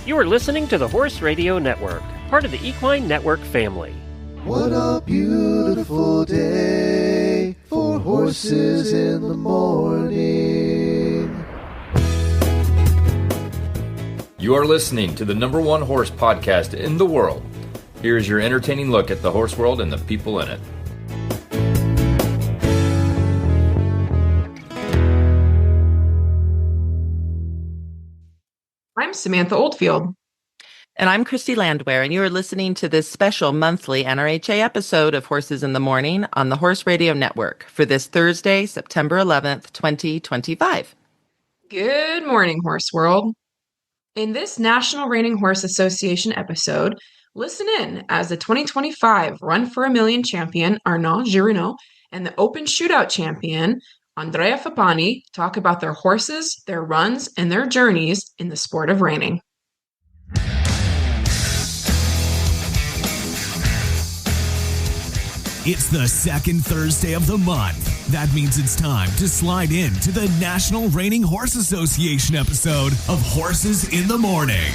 You are listening to the Horse Radio Network, part of the Equine Network family. What a beautiful day for horses in the morning. You are listening to the #1 horse podcast in the world. Here's your entertaining look at the horse world and the people in it. I'm Samantha Oldfield. And I'm Christy Landwehr, and you are listening to this special monthly NRHA episode of Horses in the Morning on the Horse Radio Network for this Thursday, September 11th, 2025. Good morning, Horse World. In this National Reining Horse Association episode, listen in as the 2025 Run for a Million Champion Arnaud Girinon and the Open Shootout Champion Andrea Fappani talk about their horses, their runs, and their journeys in the sport of reining. It's the second Thursday of the month. That means it's time to slide in to the National Reining Horse Association episode of Horses in the Morning.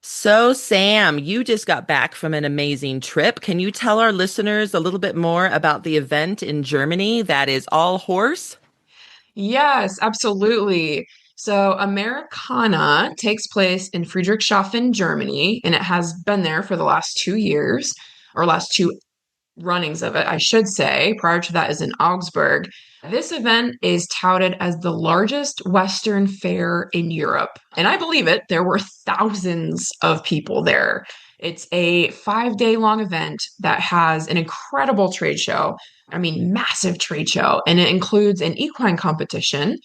So, Sam, you just got back from an amazing trip. Can you tell our listeners a little bit more about the event in Germany that is all horse? Yes, absolutely. So Americana takes place in Friedrichshafen, Germany, and it has been there for the last 2 years, or last two runnings of it, I should say. Prior to that is in Augsburg. This event is touted as the largest Western fair in Europe. And I believe it. There were thousands of people there. It's a 5-day long event that has an incredible trade show. I mean, massive trade show. And it includes an equine competition,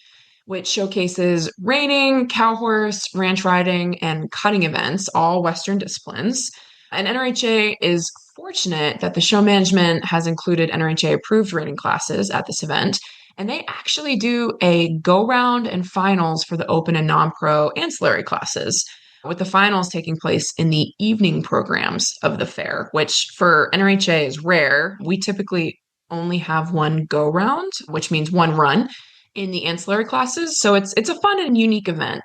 which showcases reining, cow horse, ranch riding, and cutting events, all Western disciplines. And NRHA is fortunate that the show management has included NRHA approved reining classes at this event. And they actually do a go round and finals for the open and non-pro ancillary classes, with the finals taking place in the evening programs of the fair, which for NRHA is rare. We typically only have one go round, which means one run in the ancillary classes. So it's a fun and unique event.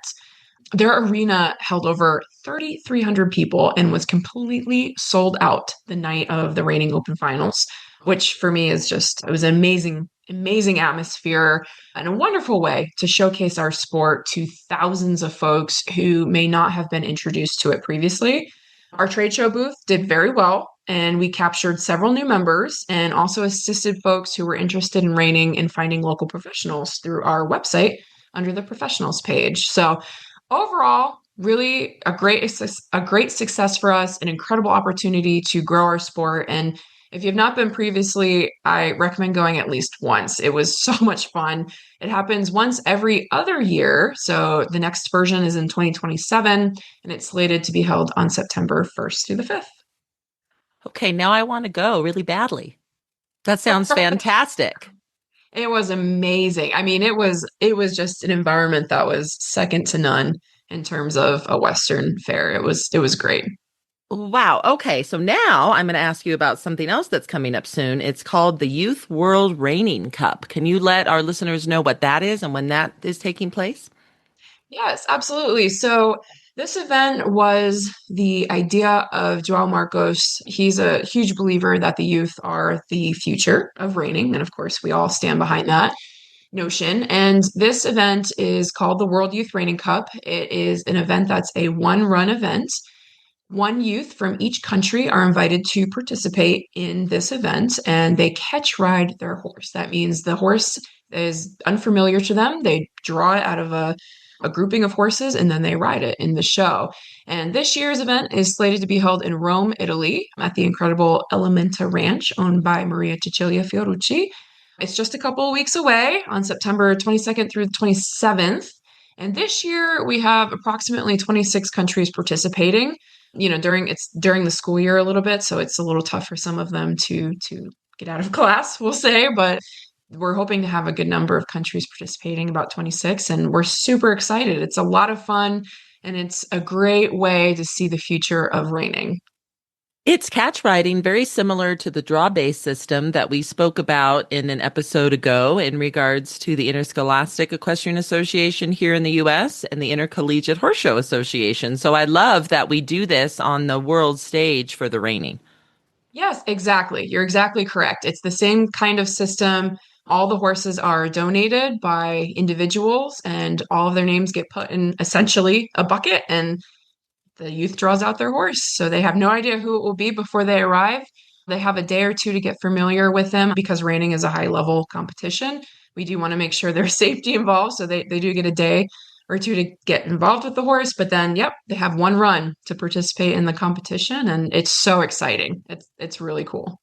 Their arena held over 3,300 people and was completely sold out the night of the Reining Open Finals, which for me is it was an amazing atmosphere and a wonderful way to showcase our sport to thousands of folks who may not have been introduced to it previously. Our trade show booth did very well, and we captured several new members and also assisted folks who were interested in reining and finding local professionals through our website under the professionals page. So overall, really a great success for us, an incredible opportunity to grow our sport. And if you've not been previously, I recommend going at least once. It was so much fun. It happens once every other year. So the next version is in 2027, and it's slated to be held on September 1st through the 5th. Okay, now I want to go really badly. That sounds fantastic. It was amazing. I mean, it was just an environment that was second to none in terms of a Western fair. It was great. Wow. Okay. So now I'm going to ask you about something else that's coming up soon. It's called the Youth World Reining Cup. Can you let our listeners know what that is and when that is taking place? Yes, absolutely. So this event was the idea of Joao Marcos. He's a huge believer that the youth are the future of reining. And of course, we all stand behind that notion. And this event is called the World Youth Reining Cup. It is an event that's a one-run event. One youth from each country are invited to participate in this event, and they catch ride their horse. That means the horse is unfamiliar to them. They draw it out of a grouping of horses, and then they ride it in the show. And this year's event is slated to be held in Rome, Italy, at the incredible Elementa Ranch, owned by Maria Cecilia Fiorucci. It's just a couple of weeks away on September 22nd through the 27th. And this year, we have approximately 26 countries participating. During the school year a little bit, so it's a little tough for some of them to get out of class, we'll say, but we're hoping to have a good number of countries participating, about 26, and we're super excited. It's a lot of fun, and it's a great way to see the future of reining. It's catch riding, very similar to the draw-based system that we spoke about in an episode ago in regards to the Interscholastic Equestrian Association here in the U.S. and the Intercollegiate Horse Show Association. So I love that we do this on the world stage for the reining. Yes, exactly. You're exactly correct. It's the same kind of system. All the horses are donated by individuals, and all of their names get put in essentially a bucket, and the youth draws out their horse. So they have no idea who it will be before they arrive. They have a day or two to get familiar with them because reining is a high level competition. We do want to make sure there's safety involved. So they do get a day or two to get involved with the horse. But then, yep, they have one run to participate in the competition. And it's so exciting. It's really cool.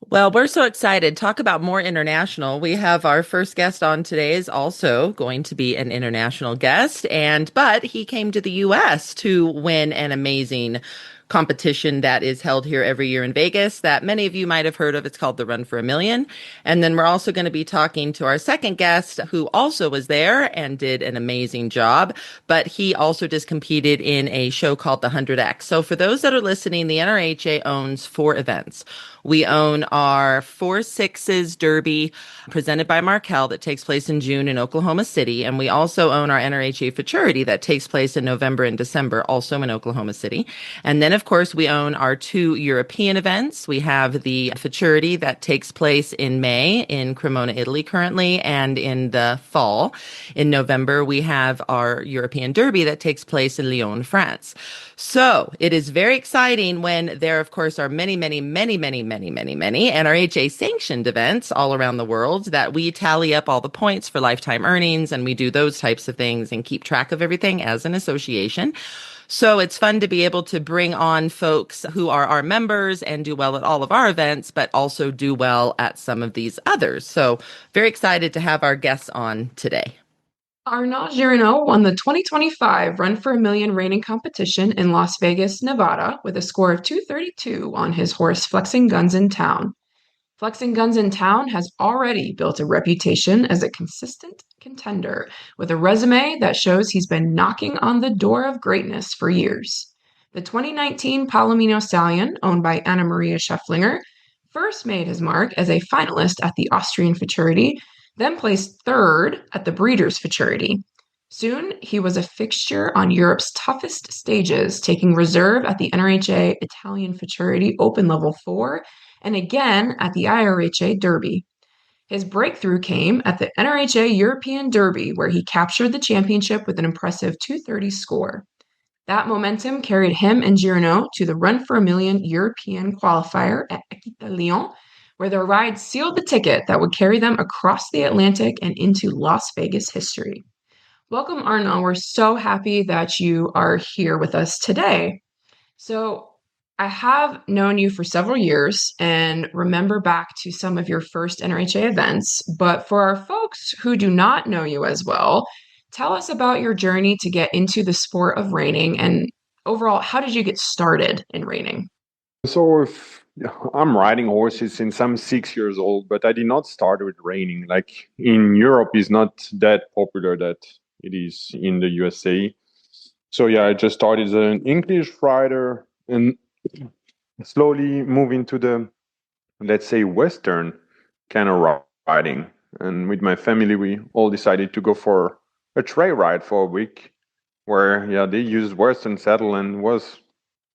Well, we're so excited. Talk about more international. We have our first guest on today is also going to be an international guest, but he came to the U.S. to win an amazing competition that is held here every year in Vegas that many of you might have heard of. It's called the Run for a Million. And then we're also going to be talking to our second guest who also was there and did an amazing job, but he also just competed in a show called the 100X. So for those that are listening, the NRHA owns 4 events. We own our 4-6s Derby presented by Markel that takes place in June in Oklahoma City. And we also own our NRHA Futurity that takes place in November and December, also in Oklahoma City. And then, of course, we own our 2 European events. We have the Futurity that takes place in May in Cremona, Italy currently, and in the fall, in November, we have our European Derby that takes place in Lyon, France. So it is very exciting when there, of course, are many NRHA sanctioned events all around the world that we tally up all the points for lifetime earnings, and we do those types of things and keep track of everything as an association. So it's fun to be able to bring on folks who are our members and do well at all of our events, but also do well at some of these others. So very excited to have our guests on today. Arnaud Girinon won the 2025 Run for a Million reining competition in Las Vegas, Nevada, with a score of 232 on his horse Flexing Guns in Town. Flexing Guns in Town has already built a reputation as a consistent contender, with a resume that shows he's been knocking on the door of greatness for years. The 2019 Palomino Stallion, owned by Anna Maria Schefflinger, first made his mark as a finalist at the Austrian Futurity, then placed 3rd at the Breeders' Futurity. Soon, he was a fixture on Europe's toughest stages, taking reserve at the NRHA Italian Futurity Open Level 4 and again at the IRHA Derby. His breakthrough came at the NRHA European Derby, where he captured the championship with an impressive 230 score. That momentum carried him and Girinon to the Run for a Million European qualifier at Equita Lyon, where their ride sealed the ticket that would carry them across the Atlantic and into Las Vegas history. Welcome, Arnaud. We're so happy that you are here with us today. So I have known you for several years and remember back to some of your first NRHA events, but for our folks who do not know you as well, tell us about your journey to get into the sport of reining, and overall, how did you get started in reining? So I'm riding horses since I'm 6 years old, but I did not start with reining. Like in Europe, it's not that popular that it is in the USA. So yeah, I just started as an English rider and slowly move into the, let's say, Western kind of riding. And with my family, we all decided to go for a trail ride for a week where, yeah, they used Western saddle and was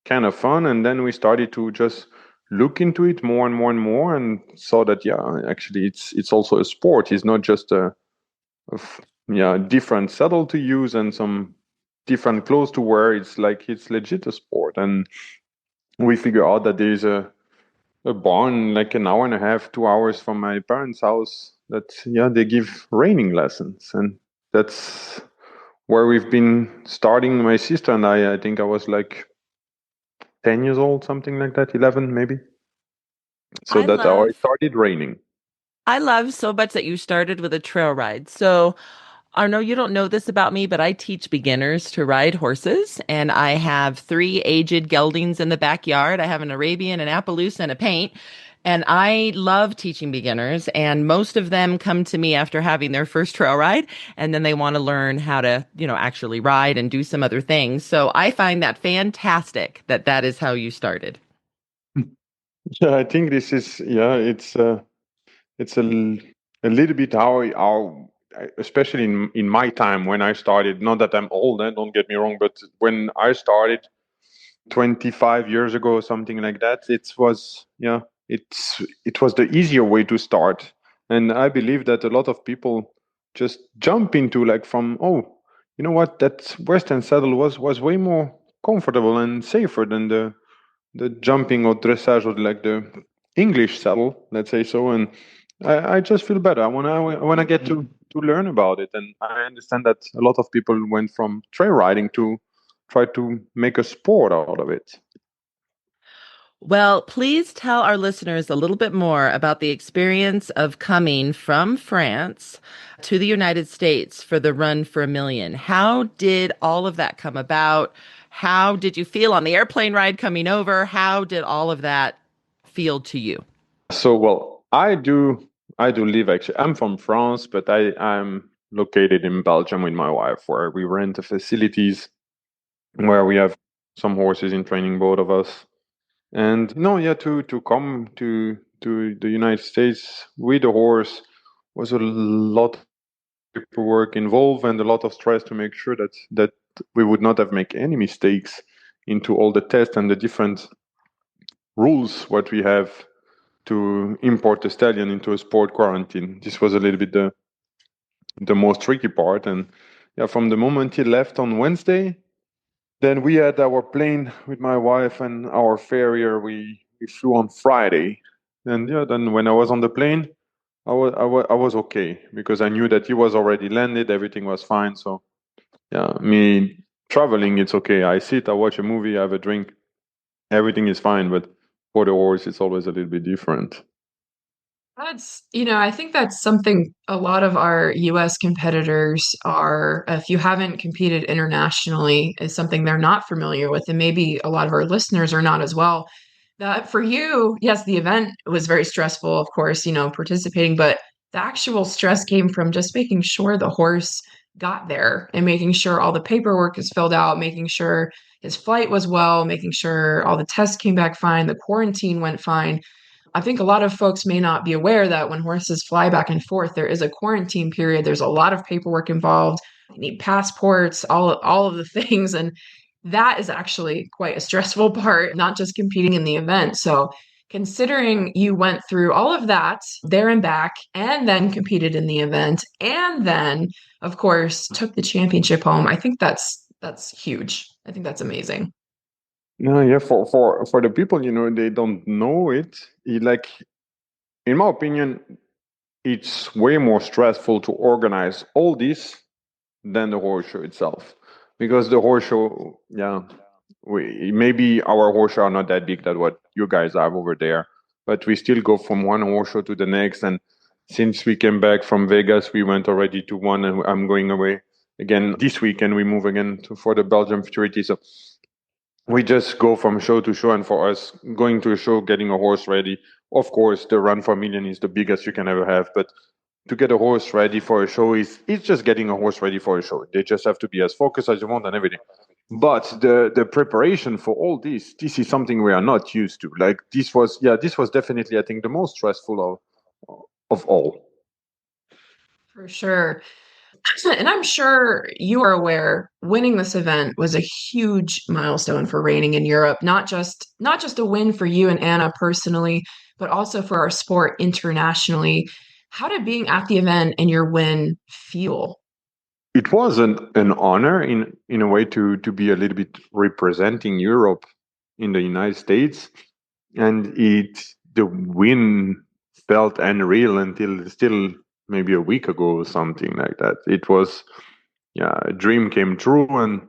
kind of fun. And then we started to just look into it more and more and more and saw that, yeah, actually it's also a sport. It's not just a different saddle to use and some different clothes to wear. It's like, it's legit a sport. And we figure out that there's a barn like an hour and a half, 2 hours from my parents' house that, yeah, they give reining lessons. And that's where we've been starting, my sister and I think I was like 10 years old, something like that, 11 maybe. So that's how I started reining. I love so much that you started with a trail ride. So Arnaud, you don't know this about me, but I teach beginners to ride horses, and I have 3 aged geldings in the backyard. I have an Arabian, an Appaloosa, and a paint. And I love teaching beginners, and most of them come to me after having their first trail ride, and then they want to learn how to, actually ride and do some other things. So I find that fantastic that is how you started. Yeah, I think this is it's a little bit how especially in my time when I started. Not that I'm old, don't get me wrong, but when I started 25 years ago, something like that, it was the easier way to start, and I believe that a lot of people just jump into like from you know what, that Western saddle was way more comfortable and safer than the jumping or dressage or like the English saddle, let's say so. And I just feel better. I wanna get to learn about it. And I understand that a lot of people went from trail riding to try to make a sport out of it. Well, please tell our listeners a little bit more about the experience of coming from France to the United States for the Run for a Million. How did all of that come about? How did you feel on the airplane ride coming over? How did all of that feel to you? So well, I do live actually. I'm from France, but I'm located in Belgium with my wife, where we rent the facilities where we have some horses in training, both of us. And no, yeah, to come to the United States with a horse was a lot of paperwork involved and a lot of stress to make sure that we would not have make any mistakes into all the tests and the different rules what we have to import the stallion into a sport quarantine. This was a little bit the most tricky part. And yeah, from the moment he left on Wednesday, then we had our plane with my wife and our farrier. We flew on Friday, and yeah, then when I was on the plane, I was okay because I knew that he was already landed. Everything was fine. So yeah, me traveling, it's okay. I sit, I watch a movie, I have a drink, everything is fine. But for the horse, it's always a little bit different. I think that's something a lot of our US competitors are, if you haven't competed internationally, is something they're not familiar with. And maybe a lot of our listeners are not as well. That for you, yes, the event was very stressful, of course, participating, but the actual stress came from just making sure the horse got there and making sure all the paperwork is filled out, making sure his flight was well, making sure all the tests came back fine, the quarantine went fine. I think a lot of folks may not be aware that when horses fly back and forth, there is a quarantine period. There's a lot of paperwork involved. You need passports, all of the things. And that is actually quite a stressful part, not just competing in the event. So considering you went through all of that there and back and then competed in the event and then of course took the championship home, I think that's huge. I think that's amazing. No, yeah, for the people, they don't know it. Like, in my opinion, it's way more stressful to organize all this than the horse show itself, because the horse show, yeah, maybe our horse show are not that big that what you guys have over there, but we still go from one horse show to the next. And since we came back from Vegas, we went already to one, and I'm going away again this weekend. We move again for the Belgium futurity. So we just go from show to show. And for us, going to a show, getting a horse ready, of course, the Run for a Million is the biggest you can ever have. But to get a horse ready for a show it's just getting a horse ready for a show. They just have to be as focused as you want and everything. But the preparation for all this is something we are not used to. Like, this was definitely, I think, the most stressful of all. For sure. And I'm sure you are aware winning this event was a huge milestone for reining in Europe, not just a win for you and Anna personally, but also for our sport internationally. How did being at the event and your win feel? It was an honor in a way to be a little bit representing Europe in the United States. And the win felt unreal until still maybe a week ago or something like that. It was, yeah, a dream came true. And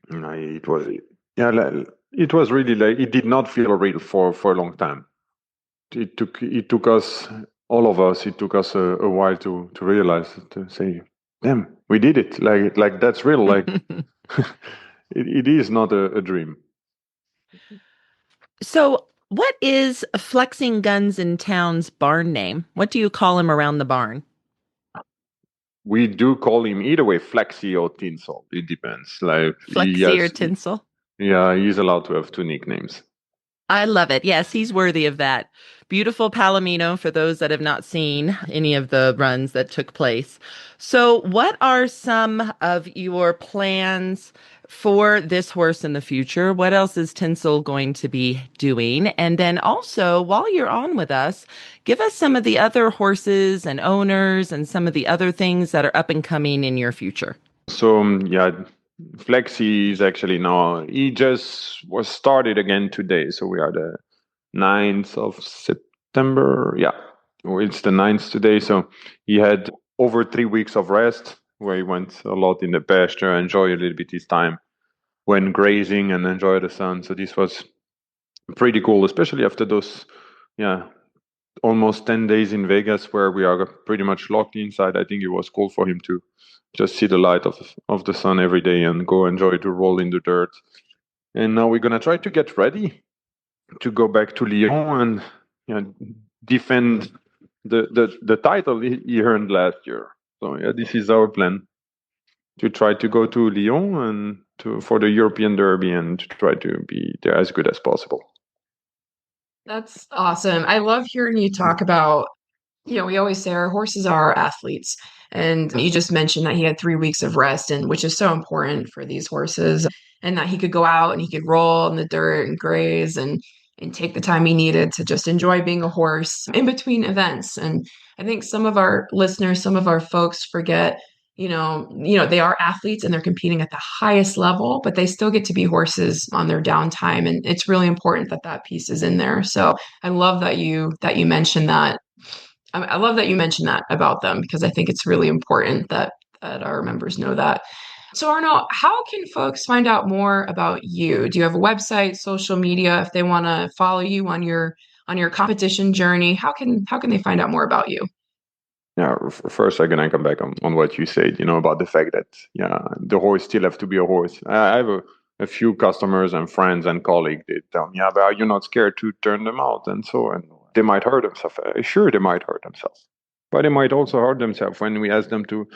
it was, yeah, it was really, like, it did not feel real for a long time. It took us, all of us, it took us a while to realize, to say, damn, we did it. Like that's real. Like, it is not a dream. So, what is Flexing Guns in Town's barn name? What do you call him around the barn? We do call him either way, Flexi or Tinsel. It depends. Like, Flexi or Tinsel? Yeah, he's allowed to have two nicknames. I love it. Yes, he's worthy of that. Beautiful Palomino for those that have not seen any of the runs that took place. So, what are some of your plans for this horse in the future? What else is Tinsel going to be doing? And then also, while you're on with us, give us some of the other horses and owners and some of the other things that are up and coming in your future. So yeah, Flexi is actually now, he just was started again today. So we are the 9th of September. Yeah, it's the 9th today. So he had over 3 weeks of rest where he went a lot in the pasture, enjoy a little bit his time when grazing and enjoy the sun. So this was pretty cool, especially after those, yeah, almost 10 days in Vegas where we are pretty much locked inside. I think it was cool for him to just see the light of the sun every day and go enjoy to roll in the dirt. And now we're going to try to get ready to go back to Lyon and defend the title he earned last year. So yeah, this is our plan, to try to go to Lyon and for the European Derby and to try to be there as good as possible. That's awesome. I love hearing you talk about, we always say our horses are our athletes. And you just mentioned that he had 3 weeks of rest, and which is so important for these horses, and that he could go out and he could roll in the dirt and graze and take the time he needed to just enjoy being a horse in between events. And I think some of our listeners, some of our folks forget, they are athletes and they're competing at the highest level, but they still get to be horses on their downtime. And it's really important that that piece is in there. So I love that you mentioned that. I love that you mentioned that about them, because I think it's really important that our members know that. So Arnaud, how can folks find out more about you? Do you have a website, social media, if they want to follow you on your competition journey? How can they find out more about you? Yeah, first I'm gonna come back on what you said, about the fact that the horse still have to be a horse. I have a few customers and friends and colleagues that tell me, but are you not scared to turn them out and so on? They might hurt themselves. Sure, they might hurt themselves, but they might also hurt themselves when we ask them to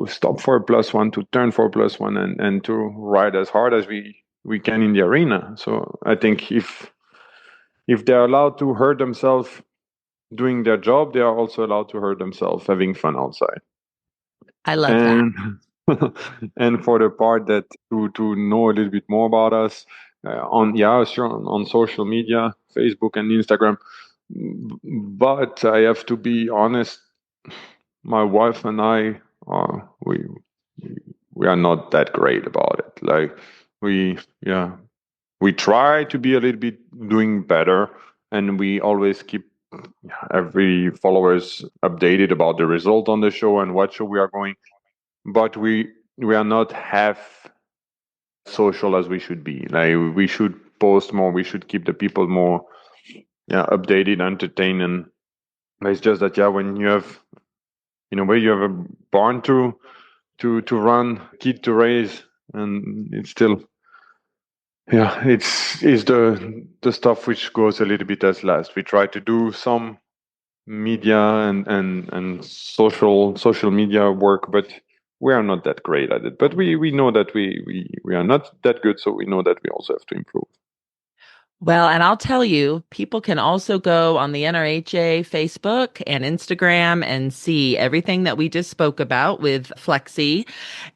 stop for a +1, to turn for a +1, and to ride as hard as we can in the arena. So I think if they're allowed to hurt themselves doing their job, they are also allowed to hurt themselves having fun outside. I love that. And for the part that to know a little bit more about us on social media, Facebook and Instagram. But I have to be honest, my wife and I we are not that great about it. Like we try to be a little bit doing better, and we always keep every followers updated about the result on the show and what show we are going. But we are not half social as we should be. Like we should post more. We should keep the people more updated, entertained, and it's just that when you have where you have a barn to run, kid to raise, and it's still it's the stuff which goes a little bit as last. We try to do some media and social media work, but we are not that great at it. But we know that we are not that good, so we know that we also have to improve. Well, and I'll tell you, people can also go on the NRHA Facebook and Instagram and see everything that we just spoke about with Flexi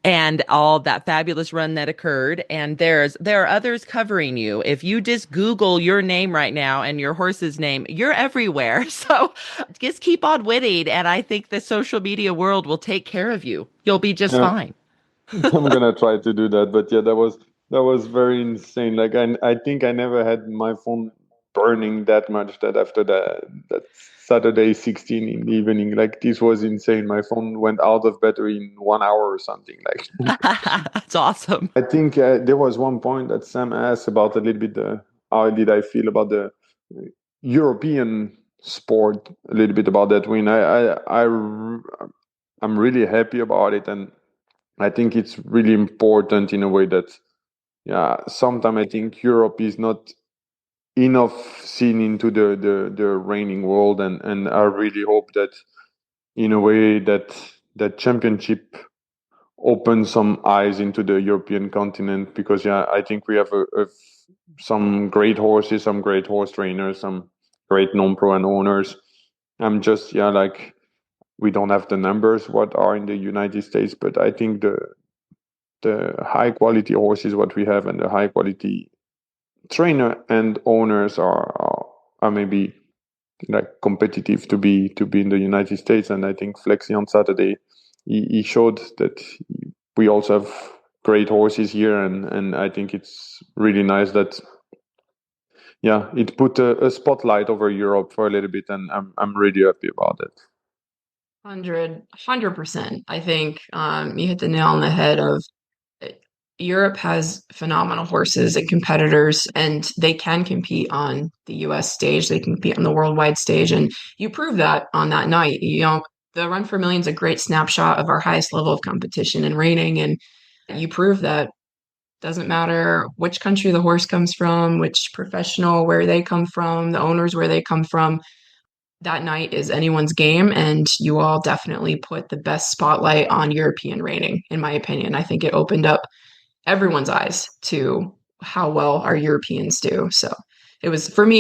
and all that fabulous run that occurred. And there are others covering you. If you just Google your name right now and your horse's name, you're everywhere. So just keep on winning. And I think the social media world will take care of you. You'll be just fine. I'm going to try to do that. But that was very insane. Like I think I never had my phone burning that much that after that Saturday 16 in the evening. Like this was insane. My phone went out of battery in 1 hour or something. Like that's awesome. I think there was one point that Sam asked about a little bit how did I feel about the European sport, a little bit about that win. I'm really happy about it, and I think it's really important in a way that sometimes I think Europe is not enough seen into the reining world, and I really hope that in a way that championship open some eyes into the European continent, because I think we have some great horses, some great horse trainers, some great non-pro and owners. I'm just like, we don't have the numbers what are in the United States, but I think the high quality horses what we have and the high quality trainer and owners are maybe like competitive to be in the United States. And I think Flexi on Saturday, he showed that we also have great horses here, and I think it's really nice that it put a spotlight over Europe for a little bit, and I'm really happy about it. 100%. I think you hit the nail on the head of Europe has phenomenal horses and competitors, and they can compete on the US stage. They can compete on the worldwide stage. And you prove that on that night. The Run for Million is a great snapshot of our highest level of competition in reining. And you prove that doesn't matter which country the horse comes from, which professional, where they come from, the owners, where they come from. That night is anyone's game, and you all definitely put the best spotlight on European reining, in my opinion. I think it opened up everyone's eyes to how well our Europeans do. So it was an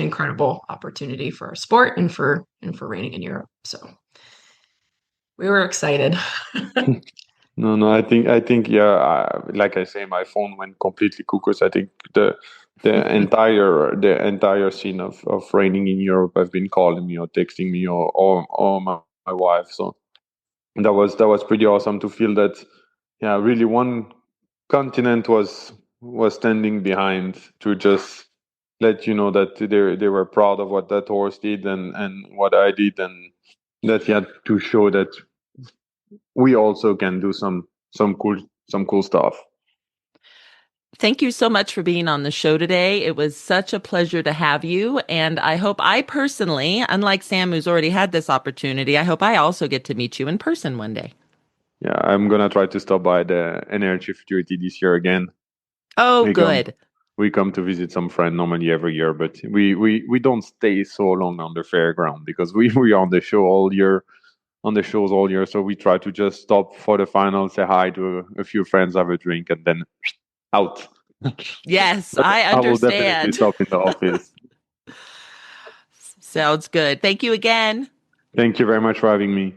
incredible opportunity for our sport and for reining in Europe. So we were excited. No, I think like I say, my phone went completely cuckoo. I think the entire scene of reining in Europe have been calling me or texting me or my wife. So that was pretty awesome to feel that. Yeah, really, one continent was standing behind to just let you know that they were proud of what that horse did and what I did, and that he had to show that we also can do some cool stuff. Thank you so much for being on the show today. It was such a pleasure to have you. And I hope I personally, unlike Sam, who's already had this opportunity, I hope I also get to meet you in person one day. Yeah, I'm going to try to stop by the NRHA Futurity this year again. Oh, good. We come to visit some friend normally every year, but we don't stay so long on the fairground because we are on the show all year, on the shows all year. So we try to just stop for the final, say hi to a few friends, have a drink, and then out. Yes, I understand. I will definitely stop in the office. Sounds good. Thank you again. Thank you very much for having me.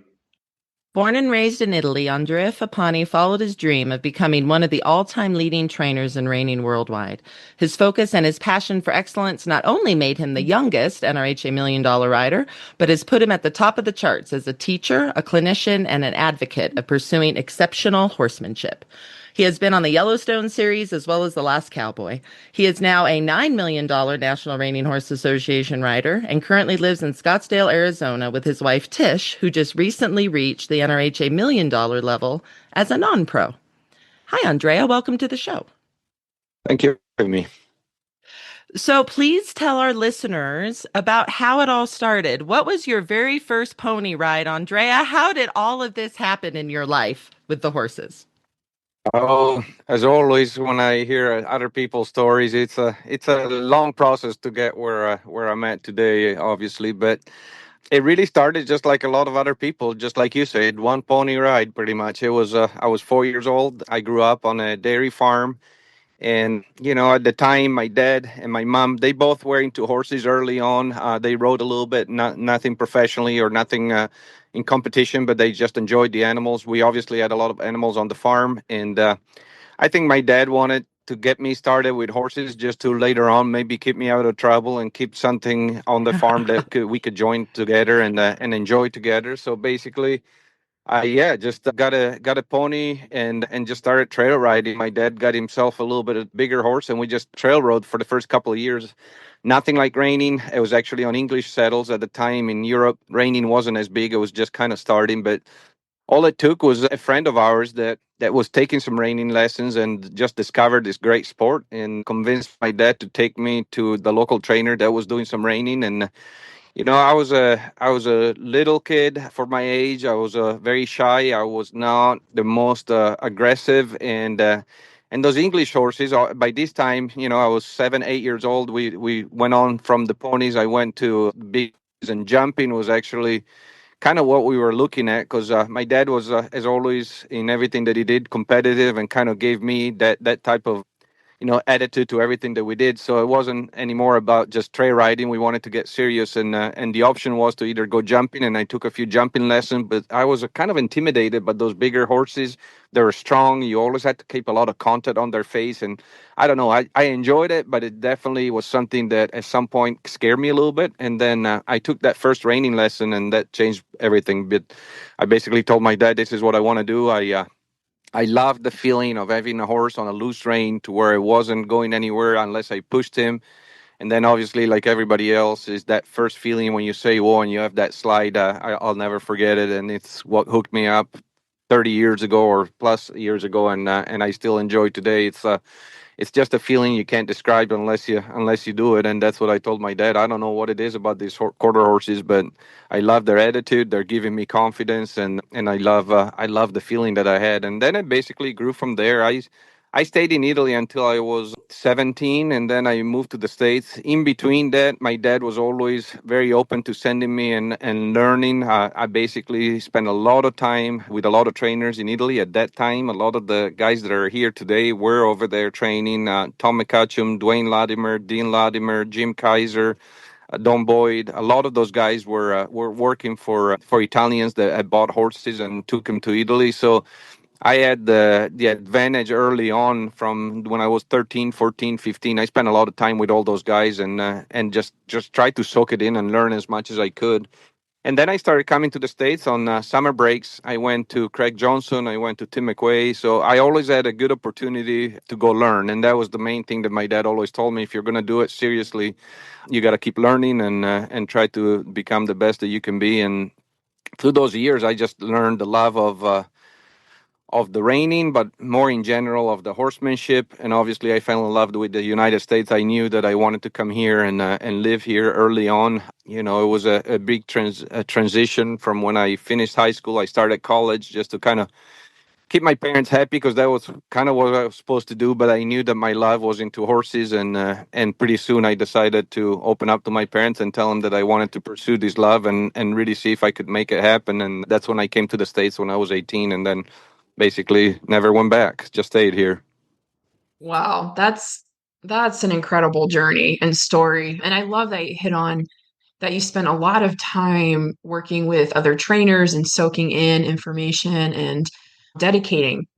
Born and raised in Italy, Andrea Fappani followed his dream of becoming one of the all-time leading trainers in reining worldwide. His focus and his passion for excellence not only made him the youngest NRHA Million Dollar rider, but has put him at the top of the charts as a teacher, a clinician, and an advocate of pursuing exceptional horsemanship. He has been on the Yellowstone series as well as The Last Cowboy. He is now a $9 million National Reining Horse Association rider and currently lives in Scottsdale, Arizona with his wife Tish, who just recently reached the NRHA $1 million level as a non-pro. Hi, Andrea. Welcome to the show. Thank you for having me. So please tell our listeners about how it all started. What was your very first pony ride, Andrea? How did all of this happen in your life with the horses? Oh, as always, when I hear other people's stories, it's a long process to get where I'm at today, obviously. But it really started just like a lot of other people, just like you said, one pony ride, pretty much. It was I was 4 years old. I grew up on a dairy farm, and at the time, my dad and my mom, they both were into horses early on. They rode a little bit, nothing professionally or nothing in competition, but they just enjoyed the animals. We obviously had a lot of animals on the farm, and I think my dad wanted to get me started with horses just to later on maybe keep me out of trouble and keep something on the farm that we could join together and enjoy together. So basically, just got a pony and just started trail riding. My dad got himself a little bit of bigger horse, and we just trail rode for the first couple of years. Nothing like reining. It was actually on English saddles at the time. In Europe, reining wasn't as big. It was just kind of starting. But all it took was a friend of ours that was taking some reining lessons and just discovered this great sport and convinced my dad to take me to the local trainer that was doing some reining. And I was a little kid for my age. I was very shy. I was not the most aggressive, and those English horses, by this time, I was 7, 8 years old. We went on from the ponies. I went to bigs, and jumping was actually kind of what we were looking at, because my dad was, as always, in everything that he did, competitive, and kind of gave me that type of attitude to everything that we did. So it wasn't anymore about just trail riding. We wanted to get serious, and the option was to either go jumping, and I took a few jumping lessons. But I was kind of intimidated by those bigger horses. They were strong. You always had to keep a lot of contact on their face, and I don't know. I enjoyed it, but it definitely was something that at some point scared me a little bit. And then I took that first reining lesson, and that changed everything. But I basically told my dad, "This is what I want to do." I loved the feeling of having a horse on a loose rein to where it wasn't going anywhere unless I pushed him. And then obviously, like everybody else, is that first feeling when you say whoa and you have that slide. I'll never forget it. And it's what hooked me up 30 years ago or plus years ago. And I still enjoy today. It's just a feeling you can't describe unless you do it. And that's what I told my dad. I don't know what it is about these quarter horses, but I love their attitude. They're giving me confidence, and I love the feeling that I had. And then it basically grew from there. I stayed in Italy until I was 17, and then I moved to the States. In between that, my dad was always very open to sending me and learning. I basically spent a lot of time with a lot of trainers in Italy at that time. A lot of the guys that are here today were over there training. Tom McCutcheon, Dwayne Latimer, Dean Latimer, Jim Kaiser, Don Boyd. A lot of those guys were working for Italians that had bought horses and took them to Italy. So I had the advantage early on from when I was 13, 14, 15. I spent a lot of time with all those guys and just tried to soak it in and learn as much as I could. And then I started coming to the States on summer breaks. I went to Craig Johnson. I went to Tim McQuay. So I always had a good opportunity to go learn. And that was the main thing that my dad always told me. If you're going to do it seriously, you got to keep learning and try to become the best that you can be. And through those years, I just learned the love of the reining, but more in general of the horsemanship. And obviously I fell in love with the United States. I knew that I wanted to come here and live here early on. It was a big transition from when I finished high school. I started college just to kind of keep my parents happy, because that was kind of what I was supposed to do. But I knew that my love was into horses, and pretty soon I decided to open up to my parents and tell them that I wanted to pursue this love and really see if I could make it happen. And that's when I came to the States when I was 18, and then basically never went back, just stayed here. Wow, that's an incredible journey and story. And I love that you hit on that you spent a lot of time working with other trainers and soaking in information and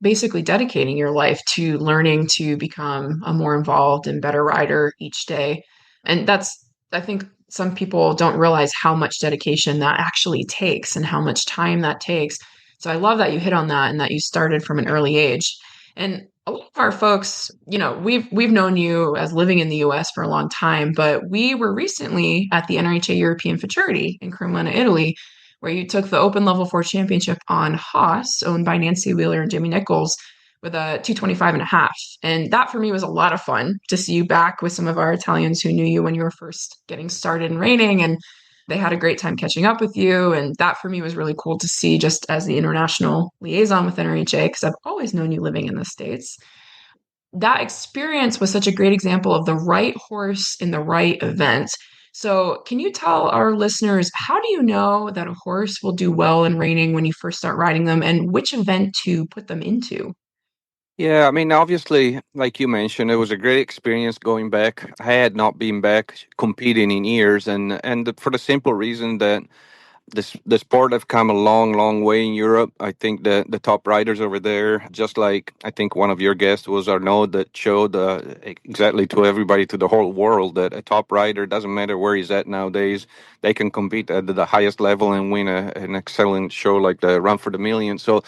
basically dedicating your life to learning to become a more involved and better rider each day. And I think some people don't realize how much dedication that actually takes and how much time that takes. So I love that you hit on that and that you started from an early age. And a lot of our folks, we've known you as living in the US for a long time, but we were recently at the NRHA European Futurity in Cremona, Italy, where you took the Open Level 4 Championship on Haas, owned by Nancy Wheeler and Jimmy Nichols, with a 225.5. And that for me was a lot of fun to see you back with some of our Italians who knew you when you were first getting started in reining, and they had a great time catching up with you. And that for me was really cool to see, just as the international liaison with NRHA, because I've always known you living in the States. That experience was such a great example of the right horse in the right event. So can you tell our listeners, how do you know that a horse will do well in reining when you first start riding them, and which event to put them into? Yeah, I mean, obviously, like you mentioned, it was a great experience going back. I had not been back competing in years, and for the simple reason that the sport have come a long, long way in Europe. I think the top riders over there, just like I think one of your guests was Arnaud, that showed exactly to everybody, to the whole world, that a top rider, doesn't matter where he's at nowadays, they can compete at the highest level and win an excellent show like the Run for the Million. So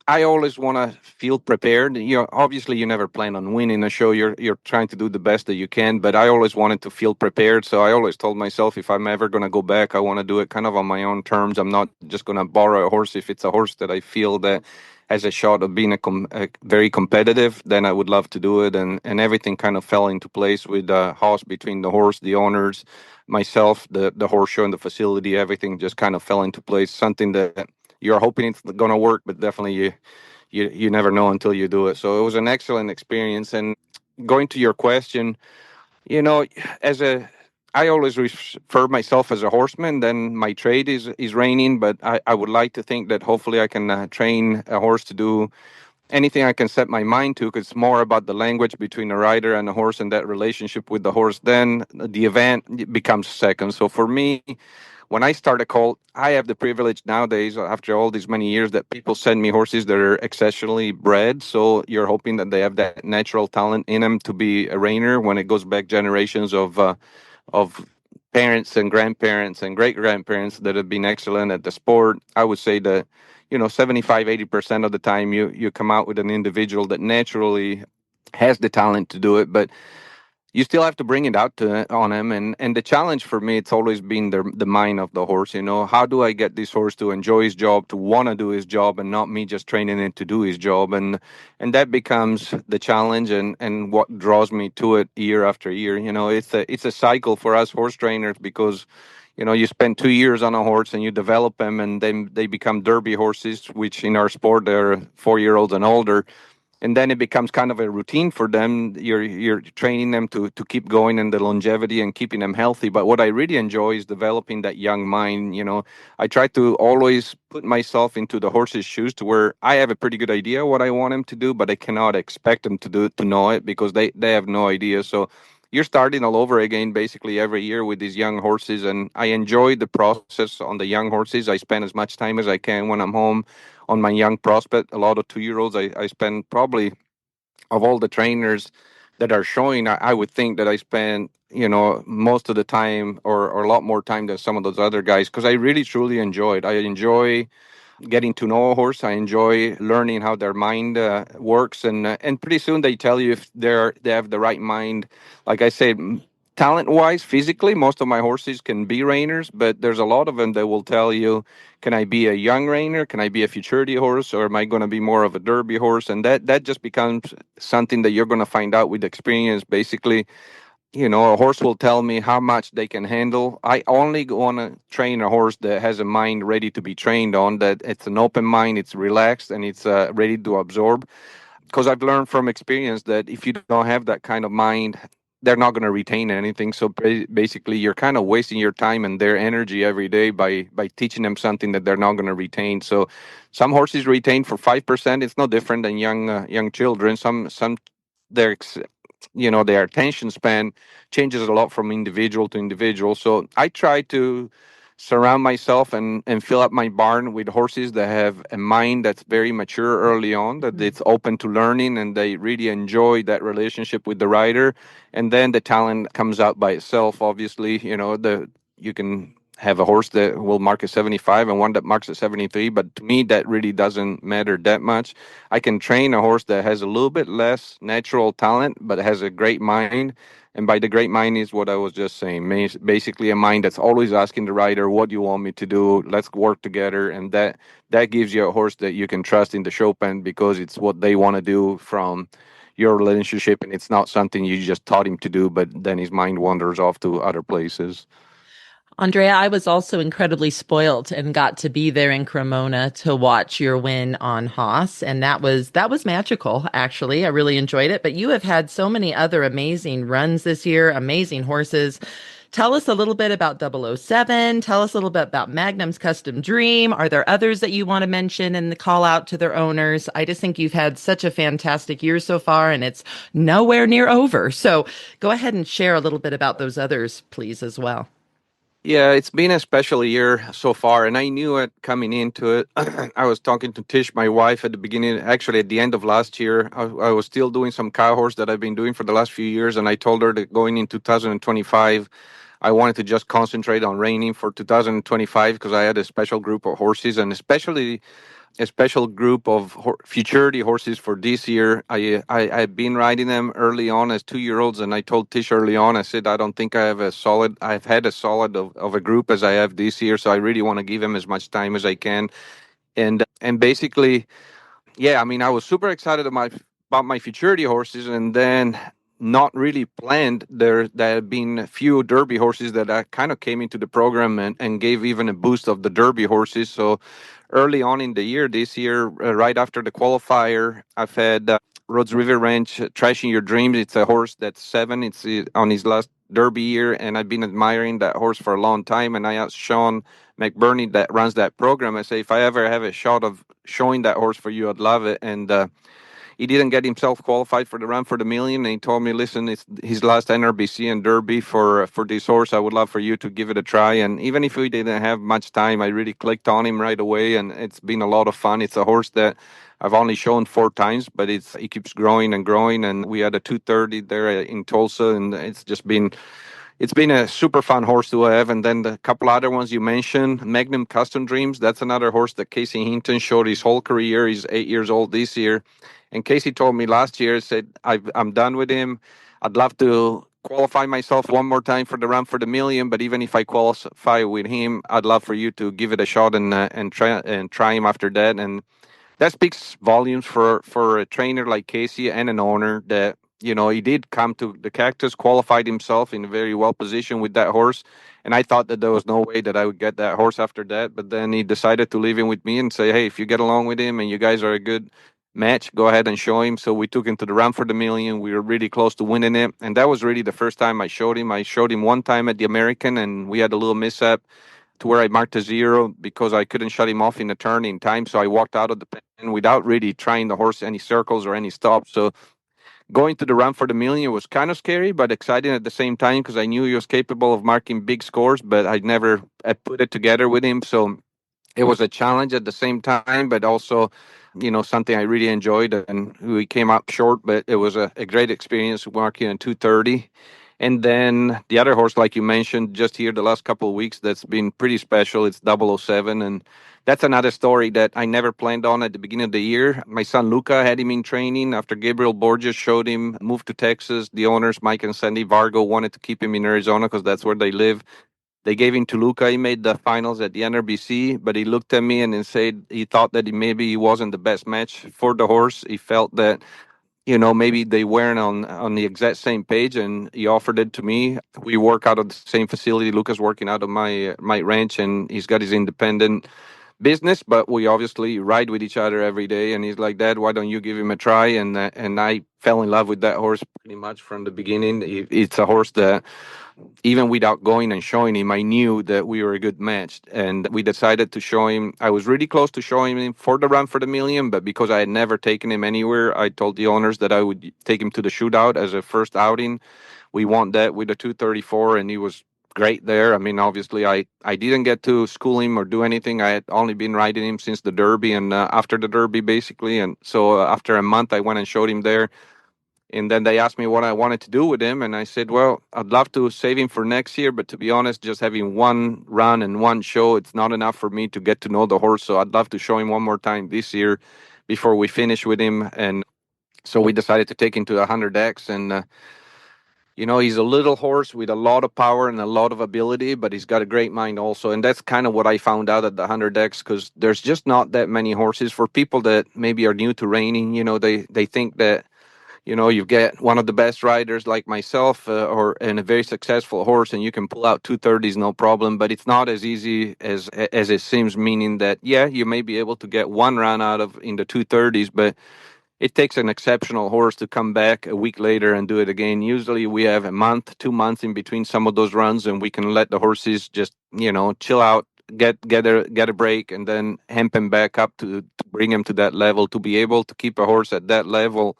I always want to feel prepared. Obviously, you never plan on winning a show. You're trying to do the best that you can. But I always wanted to feel prepared. So I always told myself, if I'm ever going to go back, I want to do it kind of on my own terms. I'm not just going to borrow a horse. If it's a horse that I feel that has a shot of being a very competitive, then I would love to do it. And everything kind of fell into place with Haas, between the horse, the owners, myself, the horse show and the facility. Everything just kind of fell into place. Something that you're hoping it's going to work, but definitely you never know until you do it. So it was an excellent experience. And going to your question, as I always refer myself as a horseman. Then my trade is reining, but I would like to think that hopefully I can train a horse to do anything I can set my mind to, because it's more about the language between a rider and a horse and that relationship with the horse. Then the event becomes second. So for me, when I start a colt, I have the privilege nowadays, after all these many years, that people send me horses that are exceptionally bred. So you're hoping that they have that natural talent in them to be a reiner when it goes back generations of parents and grandparents and great grandparents that have been excellent at the sport. I would say that 75-80% of the time you come out with an individual that naturally has the talent to do it, but you still have to bring it out on him. And the challenge for me, it's always been the mind of the horse. How do I get this horse to enjoy his job, to want to do his job, and not me just training him to do his job? And that becomes the challenge and what draws me to it year after year. It's a cycle for us horse trainers, because you spend 2 years on a horse and you develop them, and then they become derby horses, which in our sport they're 4-year-olds and older. And then it becomes kind of a routine for them. You're training them to keep going, and the longevity and keeping them healthy. But what I really enjoy is developing that young mind. I try to always put myself into the horse's shoes, to where I have a pretty good idea what I want them to do, but I cannot expect them to know it, because they have no idea. So you're starting all over again basically every year with these young horses, and I enjoy the process on the young horses. I spend as much time as I can when I'm home on my young prospect. A lot of 2-year-olds. I spend probably, of all the trainers that are showing, I would think that I spend most of the time or a lot more time than some of those other guys, because I really truly enjoy it. I enjoy getting to know a horse. I enjoy learning how their mind works, and pretty soon they tell you if they have the right mind. Like I said, talent-wise, physically, most of my horses can be reiners, but there's a lot of them that will tell you, can I be a young reiner? Can I be a futurity horse? Or am I going to be more of a derby horse? And that just becomes something that you're going to find out with experience. Basically, a horse will tell me how much they can handle. I only want to train a horse that has a mind ready to be trained on, that it's an open mind, it's relaxed, and it's ready to absorb. Because I've learned from experience that if you don't have that kind of mind, they're not going to retain anything. So basically, you're kind of wasting your time and their energy every day by teaching them something that they're not going to retain. So some horses retain for 5%. It's no different than young children. Some their their attention span changes a lot from individual to individual. So I try to surround myself and fill up my barn with horses that have a mind that's very mature early on, that it's open to learning, and they really enjoy that relationship with the rider. And then the talent comes out by itself. Obviously, you can have a horse that will mark a 75 and one that marks a 73, but to me that really doesn't matter that much. I can train a horse that has a little bit less natural talent but has a great mind. And by the great mind is what I was just saying. Basically a mind that's always asking the rider, what do you want me to do? Let's work together. And that gives you a horse that you can trust in the show pen, because it's what they want to do from your relationship. And it's not something you just taught him to do, but then his mind wanders off to other places. Andrea, I was also incredibly spoiled and got to be there in Cremona to watch your win on Haas. And that was magical, actually. I really enjoyed it. But you have had so many other amazing runs this year, amazing horses. Tell us a little bit about 007. Tell us a little bit about Magnum's Custom Dream. Are there others that you want to mention and call out to their owners? I just think you've had such a fantastic year so far, and it's nowhere near over. So go ahead and share a little bit about those others, please, as well. Yeah, it's been a special year so far, and I knew it coming into it. I was talking to Tish, my wife, at the beginning, actually at the end of last year. I was still doing some cow horse that I've been doing for the last few years, and I told her that going in 2025, I wanted to just concentrate on reining for 2025, because I had a special group of horses, and especially a special group of futurity horses for this year. I've been riding them early on as 2-year-olds, and I told Tish early on, I said, I don't think I've had a solid of a group as I have this year, so I really want to give them as much time as I can. And basically, yeah, I mean, I was super excited about my futurity horses, and then not really planned. There have been a few Derby horses that kind of came into the program and gave even a boost of the Derby horses. So early on in the year, this year, right after the qualifier, I've had Rhodes River Ranch Trashing Your Dreams. It's a horse that's 7. It's on his last Derby year, and I've been admiring that horse for a long time. And I asked Sean McBurney that runs that program, I say, if I ever have a shot of showing that horse for you, I'd love it. And he didn't get himself qualified for the Run for the Million. And he told me, listen, it's his last NRBC and Derby for this horse. I would love for you to give it a try. And even if we didn't have much time, I really clicked on him right away. And it's been a lot of fun. It's a horse that I've only shown 4 times, but he keeps growing and growing. And we had a 230 there in Tulsa, and it's been a super fun horse to have. And then the couple other ones you mentioned, Magnum Custom Dreams, that's another horse that Casey Hinton showed his whole career. He's 8 years old this year. And Casey told me last year, said, I'm done with him. I'd love to qualify myself one more time for the Run for the Million, but even if I qualify with him, I'd love for you to give it a shot and try him after that. And that speaks volumes for a trainer like Casey and an owner that, he did come to the Cactus, qualified himself in a very well position with that horse. And I thought that there was no way that I would get that horse after that. But then he decided to leave him with me and say, hey, if you get along with him and you guys are a good match, go ahead and show him. So we took him to the Run for the Million. We were really close to winning it. And that was really the first time I showed him. I showed him one time at the American, and we had a little mishap to where I marked a 0 because I couldn't shut him off in the turn in time. So I walked out of the pen without really trying the horse any circles or any stops. So going to the Run for the Million was kind of scary, but exciting at the same time because I knew he was capable of marking big scores, but I'd never put it together with him. So it was a challenge at the same time, but also, something I really enjoyed. And we came up short, but it was a great experience marking in 230. And then the other horse, like you mentioned, just here the last couple of weeks, that's been pretty special. It's 007. And that's another story that I never planned on at the beginning of the year. My son Luca had him in training after Gabriel Borges showed him, moved to Texas. The owners, Mike and Sandy Vargo, wanted to keep him in Arizona because that's where they live. They gave him to Luca. He made the finals at the NRBC, but he looked at me and said he thought that maybe he wasn't the best match for the horse. He felt that maybe they weren't on the exact same page, and he offered it to me. We work out of the same facility. Lucas working out of my ranch, and he's got his independent business, but we obviously ride with each other every day. And he's like, Dad, why don't you give him a try? And I fell in love with that horse pretty much from the beginning. It's a horse that even without going and showing him, I knew that we were a good match. And we decided to show him. I was really close to showing him for the Run for the Million, but because I had never taken him anywhere, I told the owners that I would take him to the Shootout as a first outing. We won that with a 234, and he was great there. I mean, obviously, I didn't get to school him or do anything. I had only been riding him since the Derby and after the Derby, basically. And so after a month, I went and showed him there. And then they asked me what I wanted to do with him. And I said, well, I'd love to save him for next year. But to be honest, just having one run and one show, it's not enough for me to get to know the horse. So I'd love to show him one more time this year before we finish with him. And so we decided to take him to 100X. And, he's a little horse with a lot of power and a lot of ability, but he's got a great mind also. And that's kind of what I found out at the 100X, because there's just not that many horses. For people that maybe are new to reining, they think that, you get one of the best riders like myself and a very successful horse, and you can pull out 230s, no problem. But it's not as easy as it seems, meaning that, yeah, you may be able to get one run out of in the 230s, but it takes an exceptional horse to come back a week later and do it again. Usually we have a month, 2 months in between some of those runs, and we can let the horses just, chill out, get a break, and then hemp him back up to bring him to that level. To be able to keep a horse at that level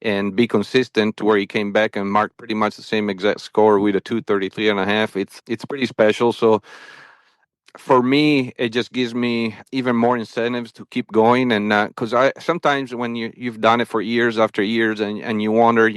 and be consistent to where he came back and marked pretty much the same exact score with a 233.5. It's pretty special. So for me, it just gives me even more incentives to keep going. And because I sometimes when you've done it for years after years and you wonder,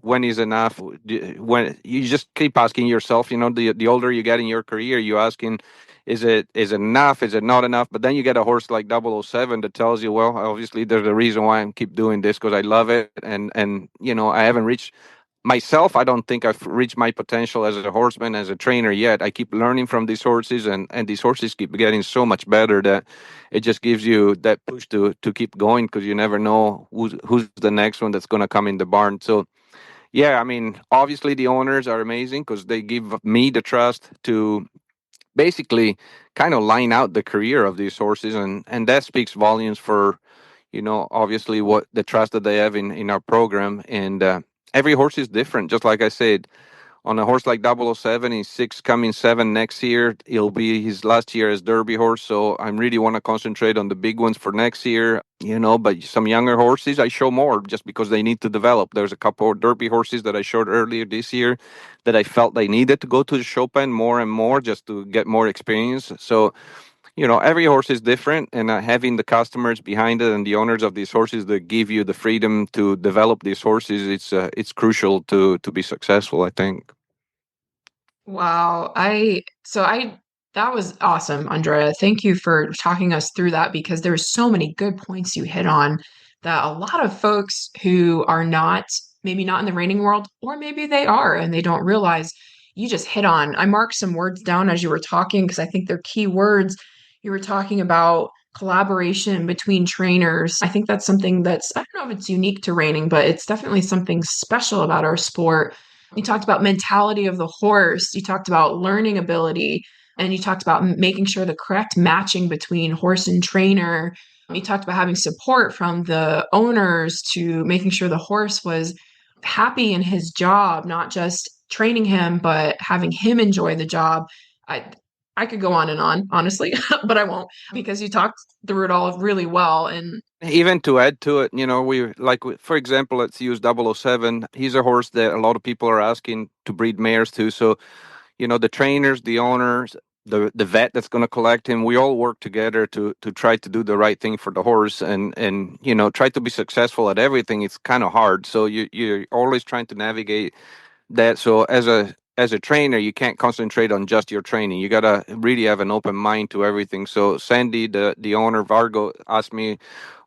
when is enough? When you just keep asking yourself, the older you get in your career, you're asking, is it enough? Is it not enough? But then you get a horse like 007 that tells you, well, obviously there's a reason why I keep doing this, because I love it. And I haven't reached myself. I don't think I've reached my potential as a horseman, as a trainer yet. I keep learning from these horses, and these horses keep getting so much better that it just gives you that push to keep going, because you never know who's the next one that's going to come in the barn. So, yeah, I mean, obviously the owners are amazing because they give me the trust to basically kind of line out the career of these horses, and that speaks volumes for, obviously what the trust that they have in our program. And every horse is different. Just like I said, on a horse like 007. He's 6 coming 7 next year. It'll be his last year as Derby horse. So I really want to concentrate on the big ones for next year, but some younger horses I show more just because they need to develop. There's a couple of Derby horses that I showed earlier this year that I felt they needed to go to the show pen more and more just to get more experience. So, every horse is different, and having the customers behind it and the owners of these horses that give you the freedom to develop these horses, it's crucial to be successful, I think. Wow. That was awesome, Andrea. Thank you for talking us through that, because there's so many good points you hit on that a lot of folks who are maybe not in the reining world, or maybe they are and they don't realize you just hit on. I marked some words down as you were talking because I think they're key words. You were talking about collaboration between trainers. I think that's something that's, I don't know if it's unique to reining, but it's definitely something special about our sport. You talked about mentality of the horse. You talked about learning ability, and you talked about making sure the correct matching between horse and trainer. You talked about having support from the owners to making sure the horse was happy in his job, not just training him, but having him enjoy the job. I could go on and on, honestly, but I won't, because you talked through it all really well. And even to add to it, for example, let's use 007. He's a horse that a lot of people are asking to breed mares to. So, the trainers, the owners, the vet that's going to collect him, we all work together to try to do the right thing for the horse and try to be successful at everything. It's kind of hard. So you're always trying to navigate that. So as a trainer, you can't concentrate on just your training. You got to really have an open mind to everything. So Sandy, the owner of Argo, asked me,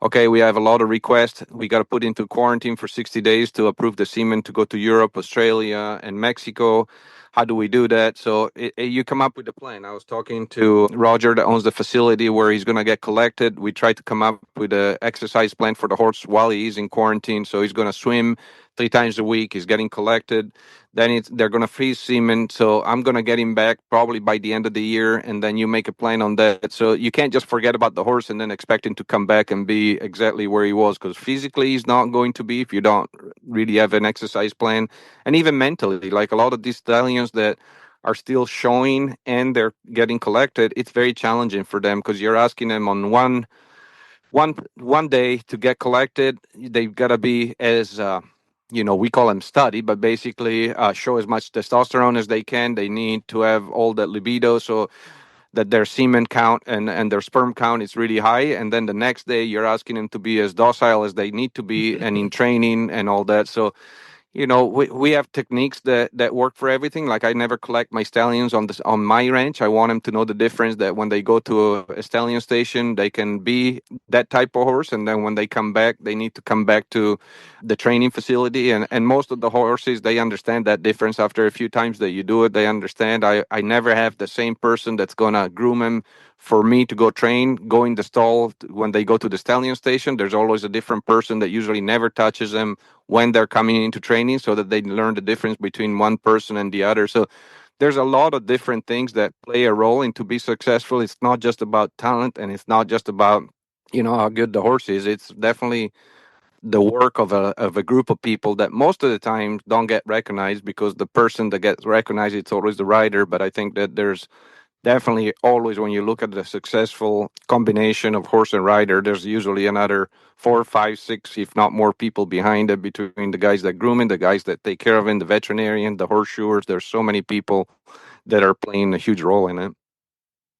okay, we have a lot of requests. We got to put into quarantine for 60 days to approve the semen to go to Europe, Australia, and Mexico. How do we do that? So you come up with a plan. I was talking to Roger that owns the facility where he's going to get collected. We try to come up with an exercise plan for the horse while he's in quarantine. So he's going to swim 3 times a week. He's getting collected. Then they're going to freeze semen. So I'm going to get him back probably by the end of the year. And then you make a plan on that. So you can't just forget about the horse and then expect him to come back and be exactly where he was, because physically he's not going to be if you don't really have an exercise plan. And even mentally, like a lot of these stallions that are still showing and they're getting collected, it's very challenging for them because you're asking them on one day to get collected. They've got to be as we call them study, but basically show as much testosterone as they can. They need to have all that libido so that their semen count and their sperm count is really high. And then the next day you're asking them to be as docile as they need to be and in training and all that. So, we have techniques that work for everything. Like I never collect my stallions on my ranch. I want them to know the difference, that when they go to a stallion station, they can be that type of horse. And then when they come back, they need to come back to the training facility. And most of the horses, they understand that difference after a few times that you do it. They understand. I never have the same person that's going to groom them for me to go train, go in the stall when they go to the stallion station. There's always a different person that usually never touches them when they're coming into training, so that they learn the difference between one person and the other. So there's a lot of different things that play a role in to be successful. It's not just about talent, and it's not just about, how good the horse is. It's definitely the work of a group of people that most of the time don't get recognized, because the person that gets recognized, it's always the rider. But I think that there's definitely always, when you look at the successful combination of horse and rider, there's usually another 4, 5, 6, if not more people behind it, between the guys that groom it, the guys that take care of it, the veterinarian, the horseshoers. There's so many people that are playing a huge role in it.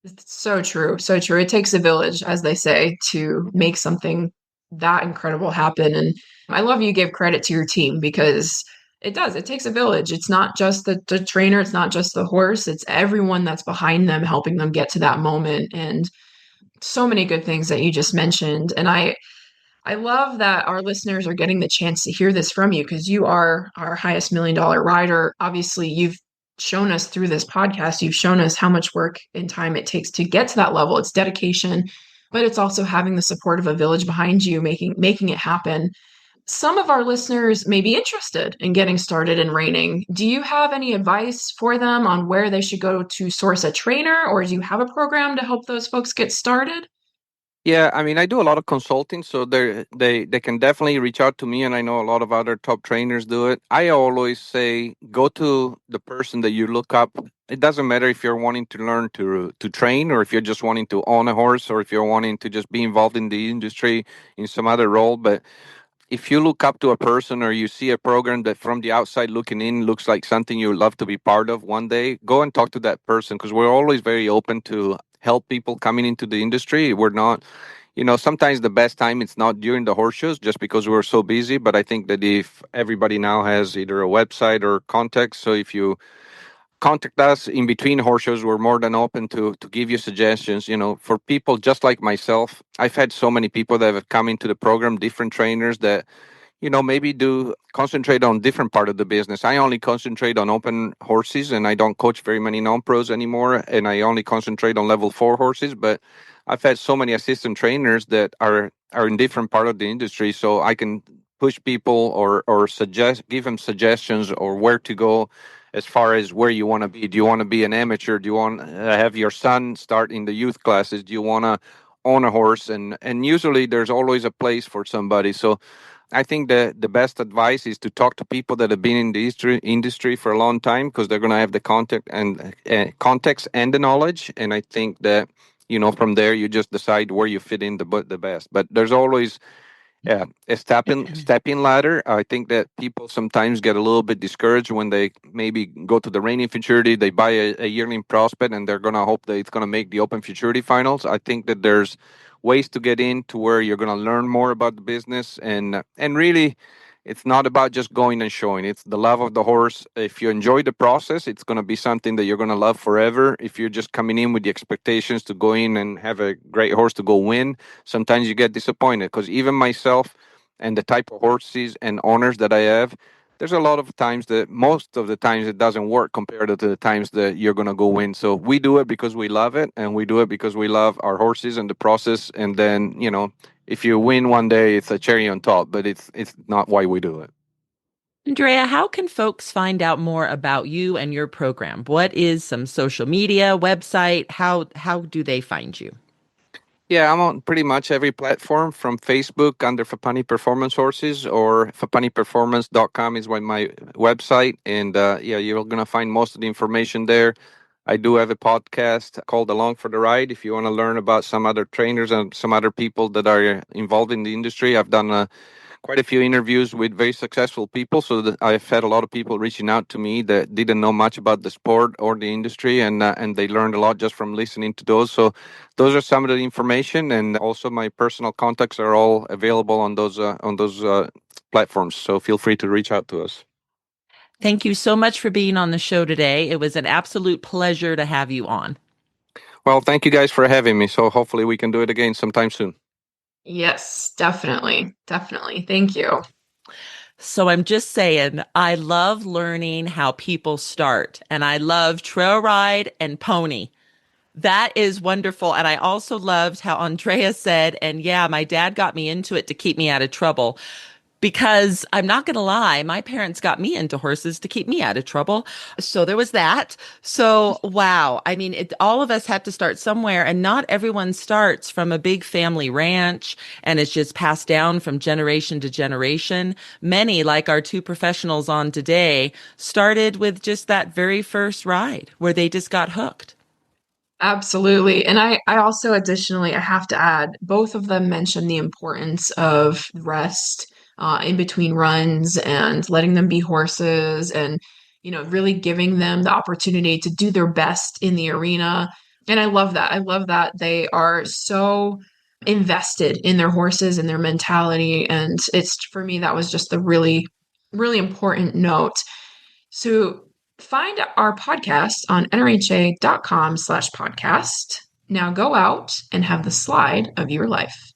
It's so true. So true. It takes a village, as they say, to make something that incredible happen. And I love you give credit to your team, because it does. It takes a village. It's not just the trainer. It's not just the horse. It's everyone that's behind them, helping them get to that moment. And so many good things that you just mentioned. And I love that our listeners are getting the chance to hear this from you, because you are our highest $1 million rider. Obviously, you've shown us through this podcast, you've shown us how much work and time it takes to get to that level. It's dedication, but it's also having the support of a village behind you, making it happen. Some of our listeners may be interested in getting started in reining. Do you have any advice for them on where they should go to source a trainer, or do you have a program to help those folks get started? Yeah, I mean, I do a lot of consulting, so they can definitely reach out to me, and I know a lot of other top trainers do it. I always say go to the person that you look up. It doesn't matter if you're wanting to learn to train, or if you're just wanting to own a horse, or if you're wanting to just be involved in the industry in some other role. But if you look up to a person or you see a program that from the outside looking in looks like something you would love to be part of one day, go and talk to that person, because we're always very open to help people coming into the industry. We're not, sometimes the best time it's not during the horse shows just because we're so busy. But I think that if everybody now has either a website or context, so if you contact us in between horse shows, we're more than open to give you suggestions. For people just like myself, I've had so many people that have come into the program, different trainers that maybe do concentrate on different part of the business. I only concentrate on open horses, and I don't coach very many non-pros anymore, and I only concentrate on level 4 horses. But I've had so many assistant trainers that are in different part of the industry, so I can push people or give them suggestions or where to go as far as where you want to be. Do you want to be an amateur? Do you want to have your son start in the youth classes? Do you want to own a horse? And usually there's always a place for somebody. So I think the best advice is to talk to people that have been in the industry for a long time, because they're going to have the context and the knowledge. And I think that, from there, you just decide where you fit in the best. But there's always a stepping ladder. I think that people sometimes get a little bit discouraged when they maybe go to the reining futurity, they buy a yearling prospect, and they're going to hope that it's going to make the open futurity finals. I think that there's ways to get in to where you're going to learn more about the business, and really it's not about just going and showing. It's the love of the horse. If you enjoy the process, it's going to be something that you're going to love forever. If you're just coming in with the expectations to go in and have a great horse to go win, sometimes you get disappointed, because even myself and the type of horses and owners that I have, there's a lot of times that most of the times it doesn't work compared to the times that you're going to go win. So we do it because we love it, and we do it because we love our horses and the process. And then, if you win one day, it's a cherry on top, but it's not why we do it. Andrea, how can folks find out more about you and your program? What is some social media, website? How do they find you? Yeah, I'm on pretty much every platform, from Facebook under Fappani Performance Horses, or fappaniperformance.com is my website. And you're going to find most of the information there. I do have a podcast called Along for the Ride. If you want to learn about some other trainers and some other people that are involved in the industry, I've done quite a few interviews with very successful people. So that I've had a lot of people reaching out to me that didn't know much about the sport or the industry, and they learned a lot just from listening to those. So those are some of the information, and also my personal contacts are all available on those platforms. So feel free to reach out to us. Thank you so much for being on the show today. It was an absolute pleasure to have you on. Well, thank you guys for having me. So hopefully we can do it again sometime soon. Yes, definitely. Definitely. Thank you. So I'm just saying, I love learning how people start, and I love trail ride and pony. That is wonderful. And I also loved how Andrea said, and yeah, my dad got me into it to keep me out of trouble. Because I'm not going to lie, my parents got me into horses to keep me out of trouble. So there was that. So, wow. I mean, all of us had to start somewhere, and not everyone starts from a big family ranch and it's just passed down from generation to generation. Many, like our two professionals on today, started with just that very first ride where they just got hooked. Absolutely. And I also additionally, I have to add, both of them mentioned the importance of rest in between runs and letting them be horses, and, really giving them the opportunity to do their best in the arena. And I love that. I love that they are so invested in their horses and their mentality. And for me, that was just the really, really important note. So find our podcast on NRHA.com/podcast. Now go out and have the slide of your life.